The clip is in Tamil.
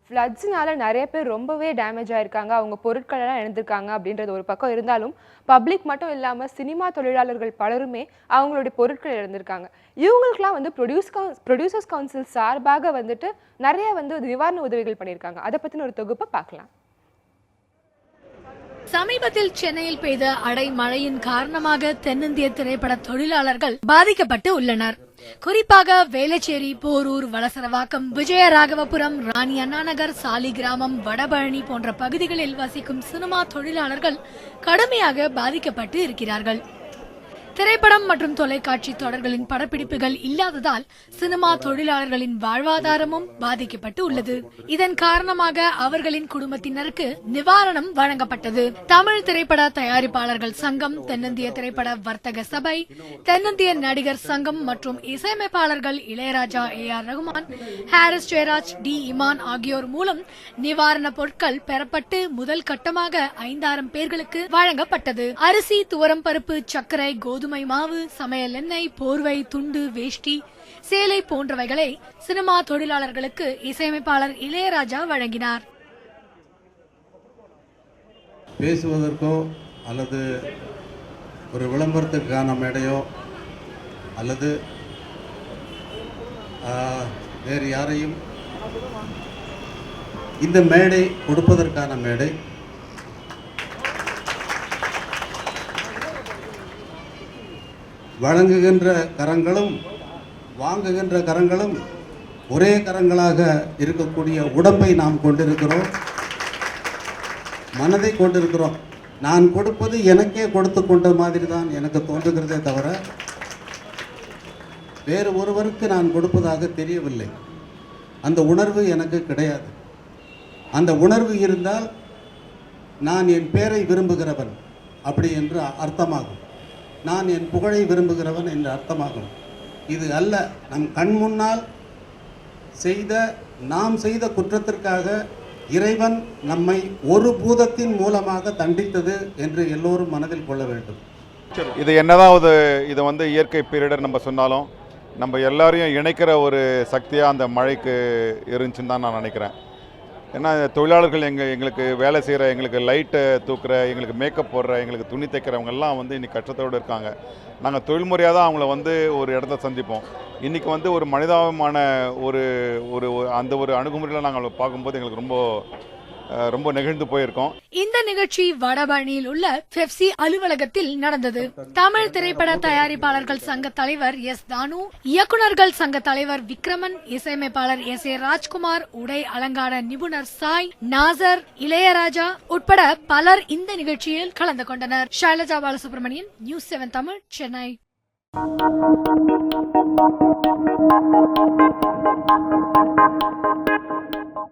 ஃப்ளட்ஸ்னால நிறைய பேர் ரொம்பவே டேமேஜ் ஆயிருக்காங்க. அவங்க பொருட்கள் எல்லாம் இழந்திருக்காங்க அப்படின்றது ஒரு பக்கம் இருந்தாலும், பப்ளிக் மட்டும் இல்லாம சினிமா தொழிலாளர்கள் பலருமே அவங்களுடைய பொருட்கள் இழந்திருக்காங்க. இவங்களுக்கெல்லாம் வந்து ப்ரொடியூசர்ஸ் கவுன்சில் சார்பாக வந்துட்டு நிறைய வந்து நிவாரண உதவிகள் பண்ணியிருக்காங்க. அதை பத்தின ஒரு தொகுப்பை பார்க்கலாம். சமீபத்தில் சென்னையில் பெய்த அடைமழையின் காரணமாக தென்னிந்திய திரைப்பட தொழிலாளர்கள் பாதிக்கப்பட்டு உள்ளனர். குறிப்பாக வேளச்சேரி, போரூர், வளசரவாக்கம், விஜயராகவபுரம், ராணி அண்ணாநகர், சாலிகிராமம், வடபழனி போன்ற பகுதிகளில் வசிக்கும் சினிமா தொழிலாளர்கள் கடுமையாக பாதிக்கப்பட்டு இருக்கிறார்கள். திரைப்படம் மற்றும் தொலைக்காட்சி தொடர்களின் படப்பிடிப்புகள் இல்லாததால் சினிமா தொழிலாளர்களின் வாழ்வாதாரமும் பாதிக்கப்பட்டு உள்ளது. இதன் காரணமாக அவர்களின் குடும்பத்தினருக்கு நிவாரணம் வழங்கப்பட்டது. தமிழ் திரைப்பட தயாரிப்பாளர்கள் சங்கம், தென்னிந்திய திரைப்பட வர்த்தக சபை, தென்னிந்திய நடிகர் சங்கம் மற்றும் இசையமைப்பாளர்கள் இளையராஜா, AR ரகுமான், ஹாரிஸ் ஜெயராஜ், D இமான் ஆகியோர் மூலம் நிவாரண பொருட்கள் பெறப்பட்டு முதல் கட்டமாக 5000 பேர்களுக்கு வழங்கப்பட்டது. அரிசி, துவரம் பருப்பு, சர்க்கரை, கோதுமை மாவு, சமையல் எண்ணெய், போர்வை, துண்டு, வேஷ்டி, சேலை போன்றவைகளை சினிமா தொழிலாளர்களுக்கு இசையமைப்பாளர் இளையராஜா வழங்கினார். பேசுவதற்கோ அல்லது ஒரு விளம்பரத்துக்கான மேடையோ அல்லது வேறு யாரையும் இந்த மேடை கொடுப்பதற்கான மேடை. வழங்குகின்ற கரங்களும் வாங்குகின்ற கரங்களும் ஒரே கரங்களாக இருக்கக்கூடிய உடம்பை நாம் கொண்டிருக்கிறோம், மனதை கொண்டிருக்கிறோம். நான் கொடுப்பது எனக்கே கொடுத்து கொண்ட மாதிரி தான் எனக்கு தோன்றுகிறதே தவிர வேறு ஒருவருக்கு நான் கொடுப்பதாக தெரியவில்லை. அந்த உணர்வு எனக்கு கிடையாது. அந்த உணர்வு இருந்தால் நான் என் பேரை விரும்புகிறவன் அப்படி என்று அர்த்தமாகும். நான் என் புகழை விரும்புகிறவன் என்று அர்த்தமாகும். இது அல்ல. நம் கண் முன்னால் நாம் செய்த குற்றத்திற்காக இறைவன் நம்மை ஒரு பூதத்தின் மூலமாக தண்டித்தது என்று எல்லோரும் மனதில் கொள்ள வேண்டும். இது என்னதான் இது வந்து இயற்கை பேரிடர் நம்ம சொன்னாலும் நம்ம எல்லாரையும் இணைக்கிற ஒரு சக்தியாக அந்த மழைக்கு இருந்துச்சுன்னு தான் நான் நினைக்கிறேன். ஏன்னா தொழிலாளர்கள் எங்களுக்கு வேலை செய்கிற, எங்களுக்கு லைட்டை தூக்குற, எங்களுக்கு மேக்கப் போடுற, எங்களுக்கு துணி தைக்கிறவங்கெல்லாம் வந்து இன்றைக்கி கஷ்டத்தோடு இருக்காங்க. நாங்கள் தொழில்முறையாக தான் அவங்கள வந்து ஒரு இடத்த சந்திப்போம். இன்றைக்கி வந்து ஒரு மனிதாபமான அந்த ஒரு அணுகுமுறையில் நாங்கள் பார்க்கும்போது எங்களுக்கு ரொம்ப நெகிழ்ந்து போயிருக்கோம். இந்த நிகழ்ச்சி வடபழனியில் உள்ள பெப்சி அலுவலகத்தில் நடந்தது. தமிழ் திரைப்பட தயாரிப்பாளர்கள் சங்க தலைவர் S தானு, இயக்குநர்கள் சங்க தலைவர் விக்ரமன், இசையமைப்பாளர் SA ராஜ்குமார், உடை அலங்கார நிபுணர் சாய், நாசர், இளையராஜா உட்பட பலர் இந்த நிகழ்ச்சியில் கலந்து கொண்டனர். ஷைலஜா பாலசுப்ரமணியன், நியூஸ் 7 தமிழ், சென்னை.